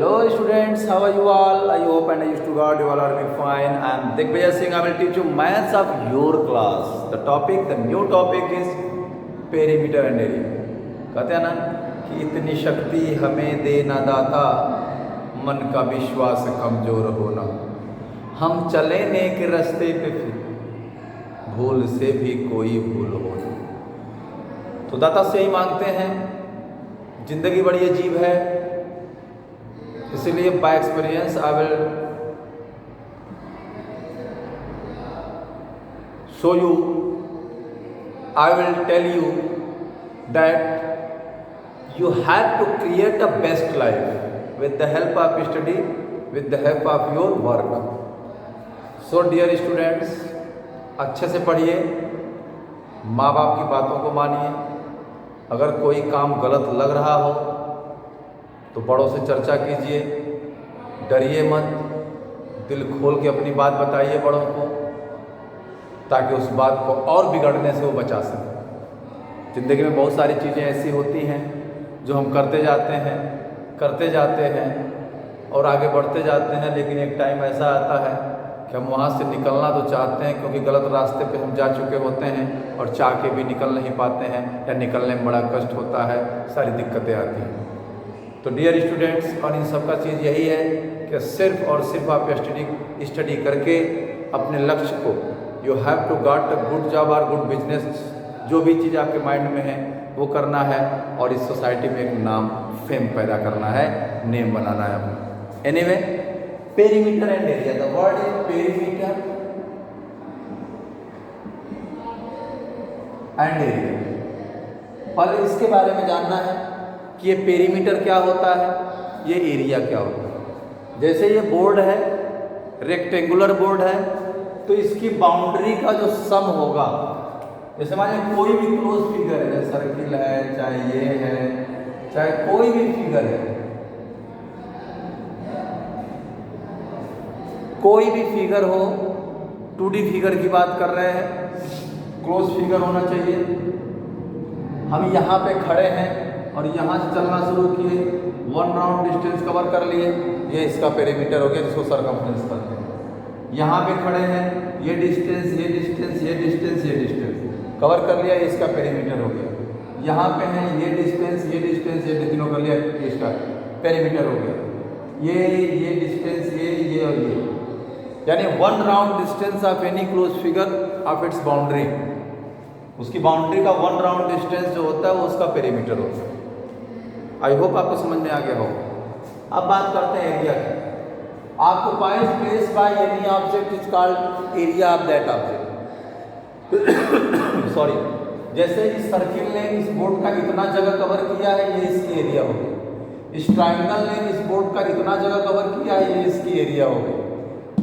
Hello students, how are you all? I hope and I used to God you all are doing fine. I am Digvijay Singh. I will teach you maths of your class. The new topic is perimeter and area. कहते हैं ना कि इतनी शक्ति हमें दे ना दाता, मन का विश्वास कमजोर होना। हम चले नेक रास्ते पे फिर भूल से भी कोई भूल होना। तो दाता से ही मांगते हैं। जिंदगी बड़ी अजीब है, इसीलिए by experience I will show you, I will tell you that you have to create a best life with the help of study, with the help of your work. So dear students, अच्छे से पढ़िए, माँ बाप की बातों को मानिए। अगर कोई काम गलत लग रहा हो तो बड़ों से चर्चा कीजिए, डरिए मत, दिल खोल के अपनी बात बताइए बड़ों को, ताकि उस बात को और बिगड़ने से वो बचा सके। ज़िंदगी में बहुत सारी चीज़ें ऐसी होती हैं जो हम करते जाते हैं और आगे बढ़ते जाते हैं, लेकिन एक टाइम ऐसा आता है कि हम वहाँ से निकलना तो चाहते हैं, क्योंकि गलत रास्ते पे हम जा चुके होते हैं और चाह के भी निकल नहीं पाते हैं, या निकलने में बड़ा कष्ट होता है, सारी दिक्कतें आती हैं। तो डियर स्टूडेंट्स, और इन सब का चीज़ यही है कि सिर्फ और सिर्फ आप स्टडी करके अपने लक्ष्य को, you have to got a good job और गुड बिजनेस, जो भी चीज़ आपके माइंड में है वो करना है, और इस सोसाइटी में एक नाम, फेम पैदा करना है, नेम बनाना है अपना। Anyway, perimeter and area, the word is perimeter and area. पहले इसके बारे में जानना है कि ये पेरीमीटर क्या होता है, ये एरिया क्या होता है। जैसे ये बोर्ड है, रेक्टेंगुलर बोर्ड है, तो इसकी बाउंड्री का जो सम होगा, जैसे मानिए कोई भी क्लोज फिगर है, सर्किल है, चाहे ये है, चाहे कोई भी फिगर है, कोई भी फिगर हो, 2D फिगर की बात कर रहे हैं, क्लोज फिगर होना चाहिए। हम यहाँ पे खड़े हैं और यहाँ से चलना शुरू किए, 1 राउंड डिस्टेंस कवर कर लिए, ये इसका पेरीमीटर हो गया, जिसको सर्कमफ्रेंस कहते हैं। यहाँ पे खड़े हैं, ये डिस्टेंस, ये डिस्टेंस, ये डिस्टेंस, ये डिस्टेंस कवर कर लिया, इसका पेरीमीटर हो गया। यहाँ पे हैं, ये डिस्टेंस, ये डिस्टेंस, ये तीनों कर लिया, इसका पेरीमीटर हो गया। ये डिस्टेंस, ये और ये, यानी 1 round distance of any close figure of its boundary, उसकी बाउंड्री का 1 राउंड डिस्टेंस जो होता है वो उसका पेरीमीटर होता है। आई होप आपको समझ में आ गया हो। अब बात करते हैं एरिया की। Occupies place by any object is called area of that object. Sorry, जैसे इस सर्किल ने इस बोर्ड का इतना जगह कवर किया है, ये इसकी एरिया हो गई। इस ट्राइंगल ने इस बोर्ड का इतना जगह कवर किया है, ये इसकी एरिया हो गई।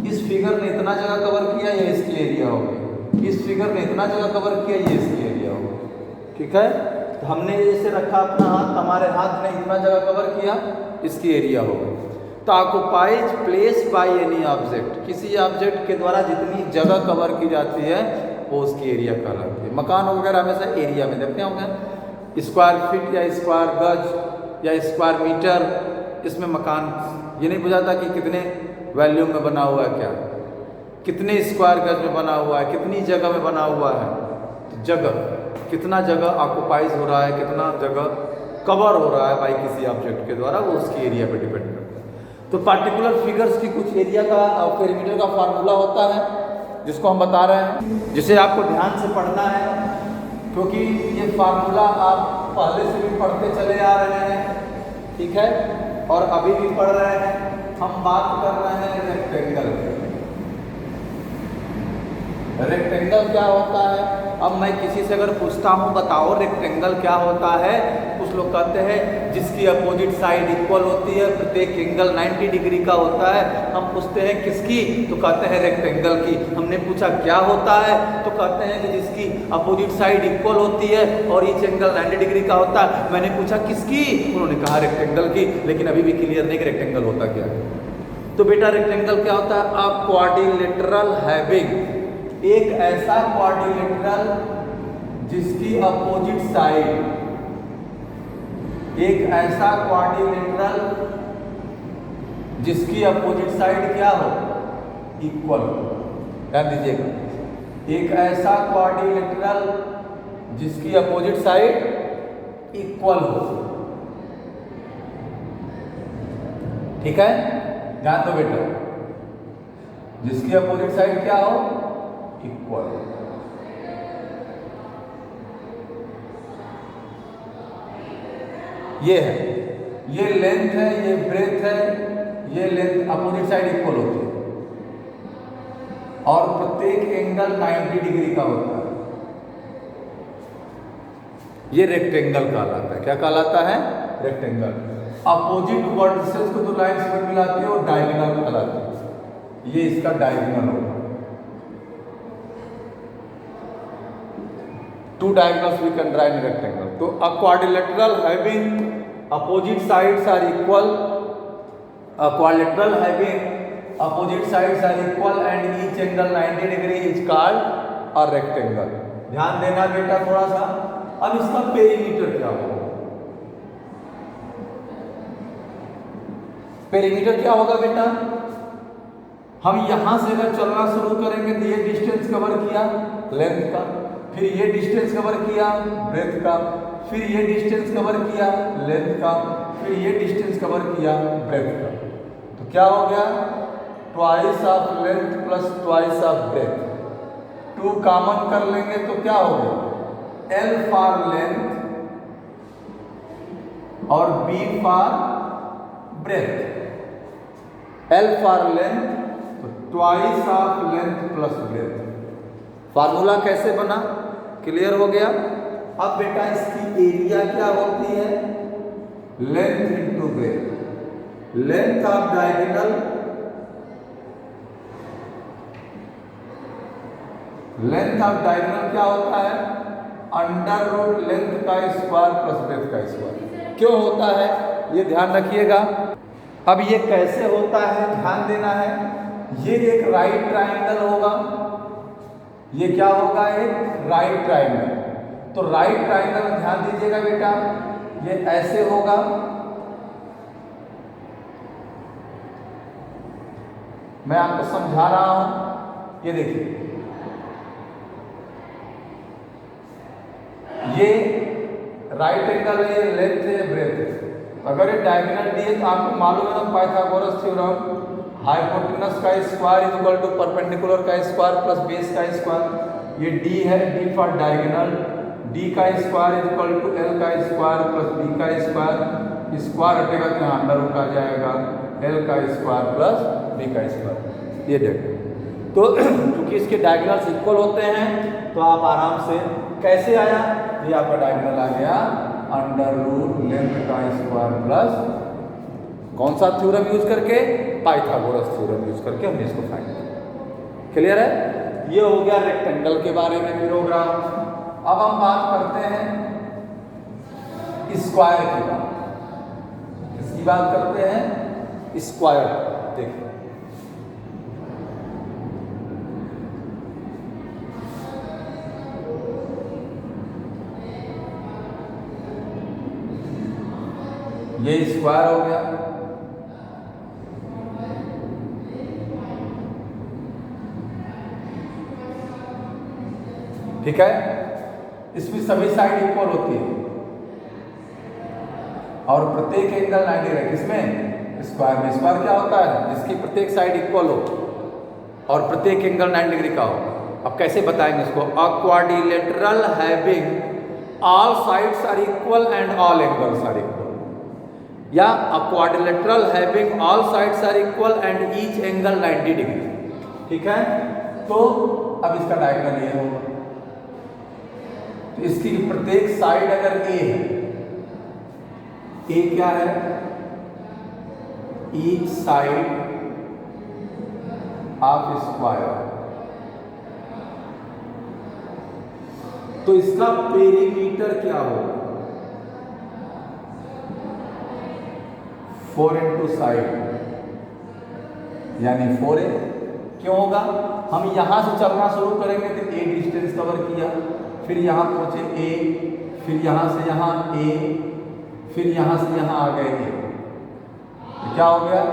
इस फिगर ने इतना जगह कवर किया, ये इसकी एरिया हो गई। इस फिगर ने इतना जगह कवर किया, ये इसकी एरिया हो गई। ठीक है, तो हमने जैसे रखा अपना हाथ, हमारे हाथ ने इतना जगह कवर किया, इसकी एरिया हो गई। तो occupies place by any object, किसी ऑब्जेक्ट के द्वारा जितनी जगह कवर की जाती है वो उसकी एरिया कहलाती है। मकान वगैरह हमेशा एरिया में देखते होंगे, स्क्वायर फीट या स्क्वायर गज या स्क्वायर मीटर, इसमें मकान ये नहीं बुझाता कि कितने वॉल्यूम में बना हुआ है, क्या कितने स्क्वायर गज में बना हुआ है, कितनी जगह में बना हुआ है। तो जगह, कितना जगह ऑक्युपाइज हो रहा है, कितना जगह कवर हो रहा है भाई किसी ऑब्जेक्ट के द्वारा, वो उसकी एरिया पे डिपेंड करता है। तो पार्टिकुलर फिगर्स की कुछ एरिया का और पेरीमीटर का फार्मूला होता है, जिसको हम बता रहे हैं, जिसे आपको ध्यान से पढ़ना है, क्योंकि ये फार्मूला आप पहले से भी पढ़ते चले आ रहे हैं, ठीक है, और अभी भी पढ़ रहे हैं। हम बात कर रहे हैं रेक्टेंगल। रेक्टेंगल क्या होता है? अब मैं किसी से अगर पूछता हूँ बताओ रेक्टेंगल क्या होता है, कुछ लोग कहते हैं जिसकी अपोजिट साइड इक्वल होती है, प्रत्येक एंगल 90 डिग्री का होता है। हम पूछते हैं किसकी, तो कहते हैं रेक्टेंगल की। हमने पूछा क्या होता है, तो कहते हैं कि जिसकी अपोजिट साइड इक्वल होती है और ईच एंगल 90 डिग्री का होता है। मैंने पूछा किसकी, उन्होंने कहा रेक्टेंगल की, लेकिन अभी भी क्लियर नहीं कि रेक्टेंगल होता क्या है। तो बेटा रेक्टेंगल क्या होता है? अ क्वाड्रिलेटरल हैविंग, एक ऐसा क्वाड्रिलेटरल जिसकी अपोजिट साइड, एक ऐसा क्वाड्रिलेटरल जिसकी अपोजिट साइड क्या हो, इक्वल हो। ध्यान दीजिएगा, एक ऐसा क्वाड्रिलेटरल जिसकी अपोजिट साइड इक्वल हो। ठीक है, ध्यान दो बेटा, जिसकी अपोजिट साइड क्या हो, इक्वल। ये है, ये लेंथ है, ये ब्रेथ है, ये लेंथ अपोजिट साइड इक्वल होती है और प्रत्येक एंगल 90 डिग्री का होता है। ये रेक्टेंगल कहलाता है। क्या कहलाता है, रेक्टेंगल। अपोजिट वर्टिसेस को जो लाइन सेगमेंट मिलाती है वो डायगोनल कहलाती है। ये इसका डायगोनल होगा। Two diagonals we can draw in rectangle. तो a quadrilateral having opposite sides are equal, a quadrilateral having opposite sides are equal and each angle 90 degree is called a rectangle। ध्यान देना बेटा थोड़ा सा। अब इसका पेरीमीटर क्या होगा, पेरीमीटर क्या होगा बेटा, हम यहां से अगर चलना शुरू करेंगे तो ये डिस्टेंस कवर किया लेंथ का, फिर ये डिस्टेंस कवर किया ब्रेथ का, फिर ये डिस्टेंस कवर किया लेंथ का, फिर ये डिस्टेंस कवर किया ब्रेथ का। तो क्या हो गया, twice of length plus twice of breadth. 2 common कर लेंगे तो क्या होगा, L फॉर लेंथ और B for breadth. L for length तो twice of length plus breadth. Formula कैसे बना, क्लियर हो गया। अब बेटा इसकी एरिया क्या होती है, length into breadth. Length of diagonal, length of diagonal क्या होता है, अंडर रूट लेंथ का स्क्वायर प्लस ब्रेथ का स्क्वायर। क्यों होता है ये ध्यान रखिएगा। अब ये कैसे होता है ध्यान देना है। ये एक राइट ट्रायंगल होगा, ये क्या होगा, एक राइट ट्रायंगल। तो राइट ट्रायंगल में ध्यान दीजिएगा बेटा, ये ऐसे होगा, मैं आपको समझा रहा हूं। ये देखिए, ये राइट एंगल है, ये लेंथ है, ब्रेथ है। अगर ये डायगोनल डी है तो आपको मालूम है ना पाइथागोरस थ्योरम, हाइपोटेनस का square is equal to perpendicular का स्क्वायर प्लस बेस का स्क्वायर। ये डी है, डी फॉर डायगोनल, डी का square is equal to L का स्क्वायर प्लस बी का स्क्वायर। स्क्वायर हटेगा तो यहाँ अंडर रूट आ जाएगा, एल का स्क्वायर प्लस बी का स्क्वायर। ये देखो, तो क्योंकि इसके डायगोनल्स इक्वल होते हैं तो आप आराम से, कैसे आया, ये आपका डायगोनल आ गया अंडर रूट लेंथ का स्क्वायर प्लस कौन सा थ्योरम यूज करके, पाइथागोरस थ्योरम यूज करके हमने इसको फाइंड किया। क्लियर है, ये हो गया रेक्टेंगल के बारे में प्रोग्राम। अब हम बात करते हैं स्क्वायर की बात। किसकी बात करते हैं, स्क्वायर। देखिए ये स्क्वायर हो गया, ठीक है। इसमें सभी साइड इक्वल होती है और प्रत्येक एंगल 90 है। किसमें, स्क्वायर में। स्क्वायर क्या होता है, जिसकी प्रत्येक साइड इक्वल हो और प्रत्येक एंगल 90 डिग्री का हो। अब कैसे बताएंगे इसको, a quadrilateral having all sides are equal and all angles are equal, या a quadrilateral having all sides are equal and each angle 90 degree. ठीक है, तो अब इसका डायगोनल ये होगा। तो इसकी प्रत्येक साइड अगर ए है, ए क्या है, ईच साइड ऑफ स्क्वायर, तो इसका पेरीमीटर क्या होगा, 4 इंटू साइड यानी 4a। क्यों होगा, हम यहां से चलना शुरू करेंगे तो a डिस्टेंस कवर किया, फिर यहां पहुंचे a, फिर यहां से यहां a, फिर यहां से यहां आ गए a, तो क्या हो गया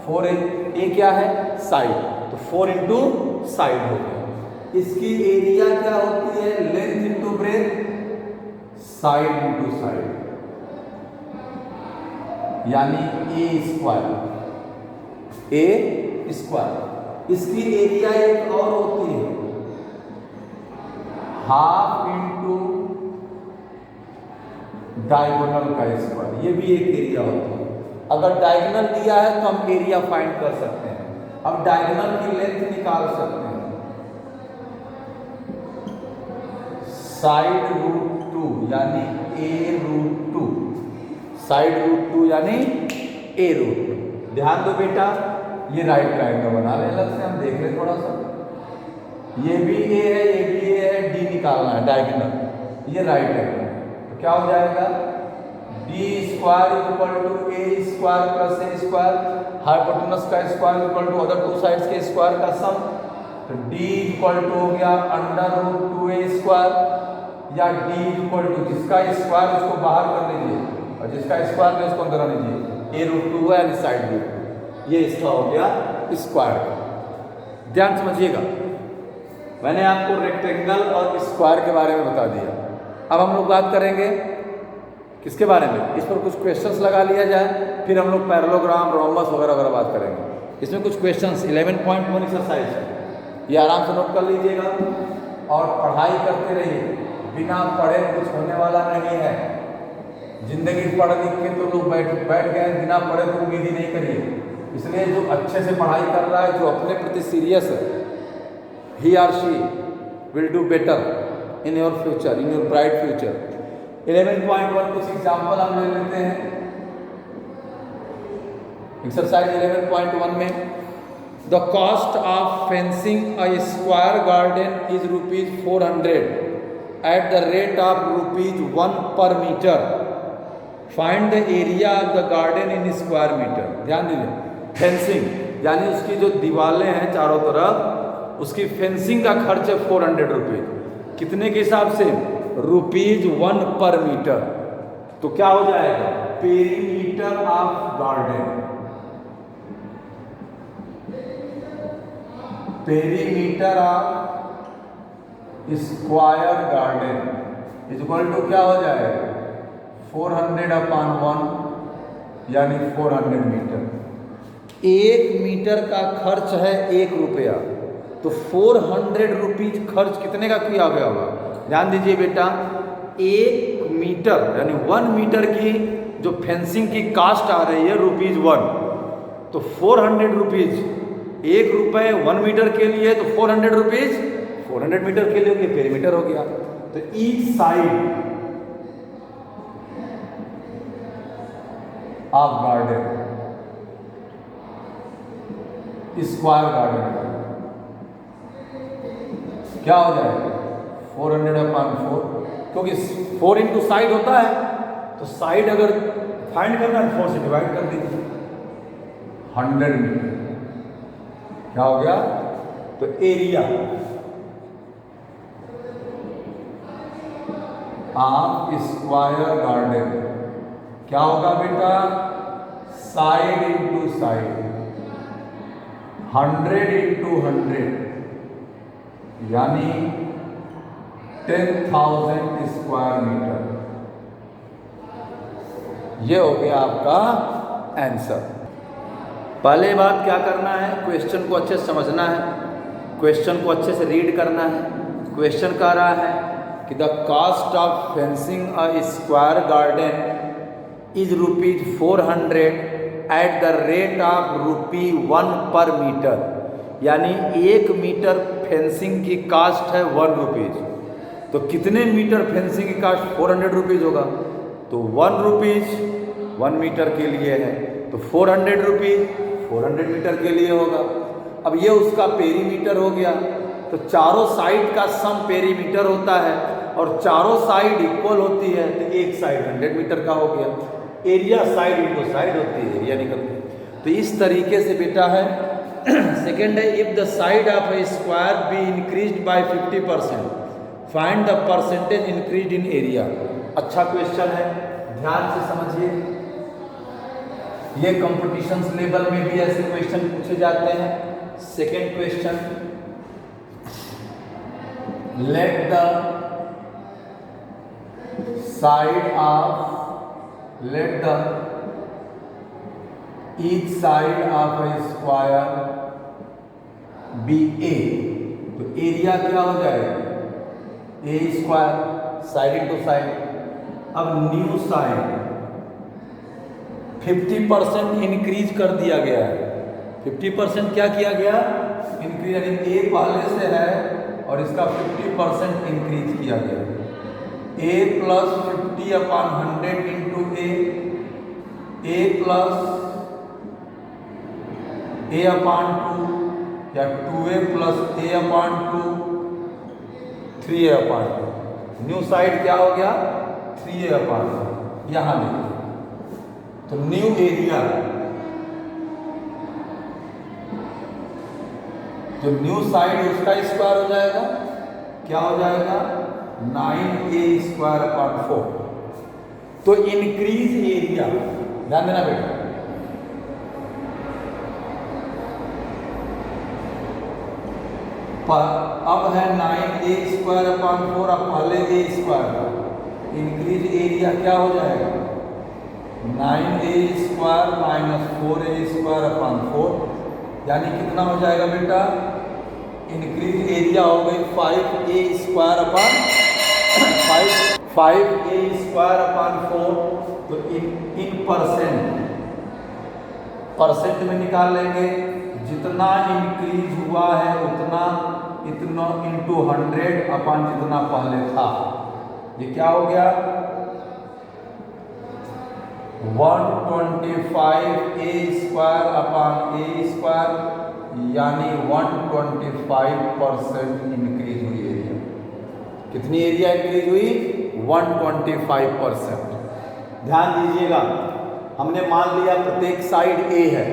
4 ए क्या है साइड, तो 4 इंटू साइड हो गया। इसकी एरिया क्या होती है, length into breadth, side into side, यानी ए स्क्वायर। इसकी एरिया एक और होती है, हाफ इंटू डायगोनल का स्क्वायर, ये भी एक एरिया होता है। अगर डायगोनल दिया है तो हम एरिया फाइंड कर सकते हैं। अब डायगोनल की लेंथ निकाल सकते हैं, साइड रूट 2 यानी ए रूट 2, साइड रूट 2 यानी ए रूट 2। ध्यान दो बेटा, ये राइट ट्रायंगल बना ले, अलग से हम देख ले थोड़ा सा। ये भी ए है, ये भी ए है, डी निकालना है डायगोनल, ये राइट एंगल, तो क्या हो जाएगा, d square equal to a square plus a square, hypotenuse का square equal to other two sides के स्क्वायर का सम, तो डी इक्वल टू हो गया अंडर रूट 2a स्क्वायर, या डी इक्वल टू जिसका स्क्वायर उसको बाहर कर लीजिए और जिसका स्क्वायर में उसको अंदर आ लीजिए, ए रूट 2 है यानी साइड रूट 2, ये इसका हो गया स्क्वायर का। ध्यान समझिएगा, मैंने आपको रेक्टेंगल और स्क्वायर के बारे में बता दिया। अब हम लोग बात करेंगे किसके बारे में, इस पर कुछ क्वेश्चंस लगा लिया जाए, फिर हम लोग पैरेललोग्राम, रोम्बस वगैरह वगैरह बात करेंगे। इसमें कुछ क्वेश्चंस 11.1 एक्सरसाइज है, ये आराम से नोट कर लीजिएगा और पढ़ाई करते रहिए। बिना पढ़े कुछ होने वाला नहीं है। जिंदगी पढ़ लिख के तो लोग बैठ गए, बिना पढ़े तो उम्मीद ही नहीं करिए। इसलिए जो अच्छे से पढ़ाई कर रहा है, जो अपने प्रति सीरियस है, he or she will do better in your future, in your bright future. 11.1 कुछ एग्जाम्पल हम ले लेते हैं। एक्सरसाइज 11.1 में the cost of fencing a square garden is ₹400 at the rate of ₹1 per metre. Find the area of the garden in square metre. ध्यान दीजिए, fencing यानी उसकी जो दीवारें हैं चारों तरफ, उसकी फेंसिंग का खर्च है ₹400। कितने के हिसाब से, ₹1 पर मीटर। तो क्या हो जाएगा, perimeter of garden, perimeter of square garden equal to क्या हो जाएगा, 400/1 यानी 400 मीटर। 1 मीटर का खर्च है ₹1, तो 400 रुपीज खर्च कितने का किया गया होगा। ध्यान दीजिए बेटा, 1 मीटर यानी 1 मीटर की जो फेंसिंग की कास्ट आ रही है ₹1, तो 400 रुपीज, ₹1 1 मीटर के लिए, तो 400 रुपीज 400 मीटर के लिए पेरीमीटर हो गया। तो each side of garden, square garden क्या हो जाएगा, 400/4, क्योंकि 4 इंटू साइड होता है, तो साइड अगर फाइंड करना है 4 से डिवाइड कर दीजिए, 100 मीटर क्या हो गया। तो एरिया ऑफ स्क्वायर गार्डन क्या होगा बेटा, साइड इंटू साइड, 100 इंटू 100 यानी 10,000 स्क्वायर मीटर। ये हो गया आपका आंसर। पहले बात क्या करना है, क्वेश्चन को अच्छे से समझना है, क्वेश्चन को अच्छे से रीड करना है। क्वेश्चन कह रहा है कि the cost of fencing a square garden is ₹400 at the rate of ₹1 per metre, यानी 1 मीटर फेंसिंग की कास्ट है ₹1। तो कितने मीटर फेंसिंग की कास्ट 400 रुपीज़ होगा, तो ₹1 1 मीटर के लिए है, तो 400 रुपीज़ 400 मीटर के लिए होगा। अब ये उसका पेरीमीटर हो गया, तो चारों साइड का सम पेरीमीटर होता है और चारों साइड इक्वल होती है, तो एक साइड 100 मीटर का हो गया। एरिया साइड इंटू साइड होती है, एरिया निकलती है। तो इस तरीके से बेटा है। सेकेंड है, if the side of a square be increased by 50%, find the percentage increase in area. अच्छा क्वेश्चन है, ध्यान से समझिए। ये कंपटीशंस लेवल में भी ऐसे क्वेश्चन पूछे जाते हैं। Second question, let the side of each side of a square be a. तो एरिया क्या हो जाएगा, a square, side into side. अब न्यू साइड 50% इंक्रीज कर दिया गया है। 50% क्या किया गया, इंक्रीज, यानी ए पहले से है और इसका 50% इंक्रीज किया गया। a plus 50/100 into A plus a/2 या 2a plus a/2 3a/2। New side क्या हो गया, 3a/2। यहां देखिए, तो न्यू एरिया, तो न्यू साइड उसका स्क्वायर हो जाएगा, क्या हो जाएगा, 9a²/4। तो इंक्रीज एरिया, ध्यान देना बेटा, अब है 9a²/4, अब पहले a², इंक्रीज एरिया क्या हो जाएगा, 9a² माइनस 4a²/4, यानी कितना हो जाएगा बेटा, इंक्रीज एरिया हो गई 5a²/4। तो इन परसेंट में निकाल लेंगे, जितना इंक्रीज हुआ है उतना, इतना इंटू 100 जितना पहले था। ये क्या हो गया, 125a²/a², यानी 125% इंक्रीज हुई एरिया। कितनी एरिया इंक्रीज हुई, 125%। ध्यान दीजिएगा, हमने मान लिया प्रत्येक साइड ए है,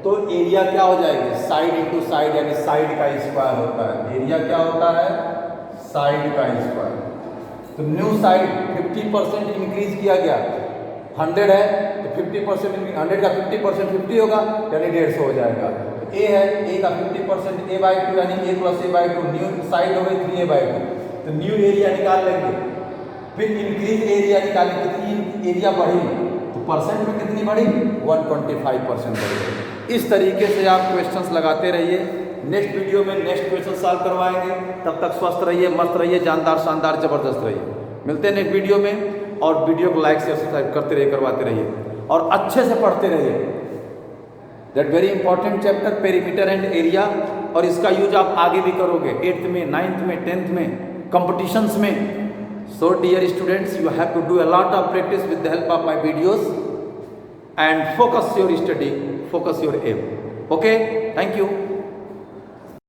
तो एरिया क्या हो जाएगी, साइड इंटू साइड, यानी साइड का स्क्वायर होता है। एरिया क्या होता है, साइड का स्क्वायर। तो न्यू साइड 50% इंक्रीज किया गया, 100 है तो 50%, 100 का 50% 50 होगा, यानी 150 हो जाएगा। ए है, ए का 50% a/2, यानी a plus a/2। New side हो गई 3a/2। तो न्यू एरिया निकाल लेंगे, फिर इंक्रीज एरिया निकालें, कितनी एरिया बढ़ी, तो परसेंट में कितनी बढ़ी, 125% बढ़ी। इस तरीके से आप क्वेश्चंस लगाते रहिए। नेक्स्ट वीडियो में नेक्स्ट क्वेश्चन सॉल्व करवाएंगे। तब तक स्वस्थ रहिए, मस्त रहिए, जानदार, शानदार, जबरदस्त रहिए। मिलते हैं नेक्स्ट वीडियो में, और वीडियो को लाइक से सब्सक्राइब करते रहिए, करवाते रहिए, और अच्छे से पढ़ते रहिए। That very important chapter, perimeter and area, और इसका यूज आप आगे भी करोगे 8th में, 9th में, 10th में, कंपटीशंस में। So dear students, you have to do a lot of practice with the help of my videos, and focus your study, focus your aim. Okay, thank you.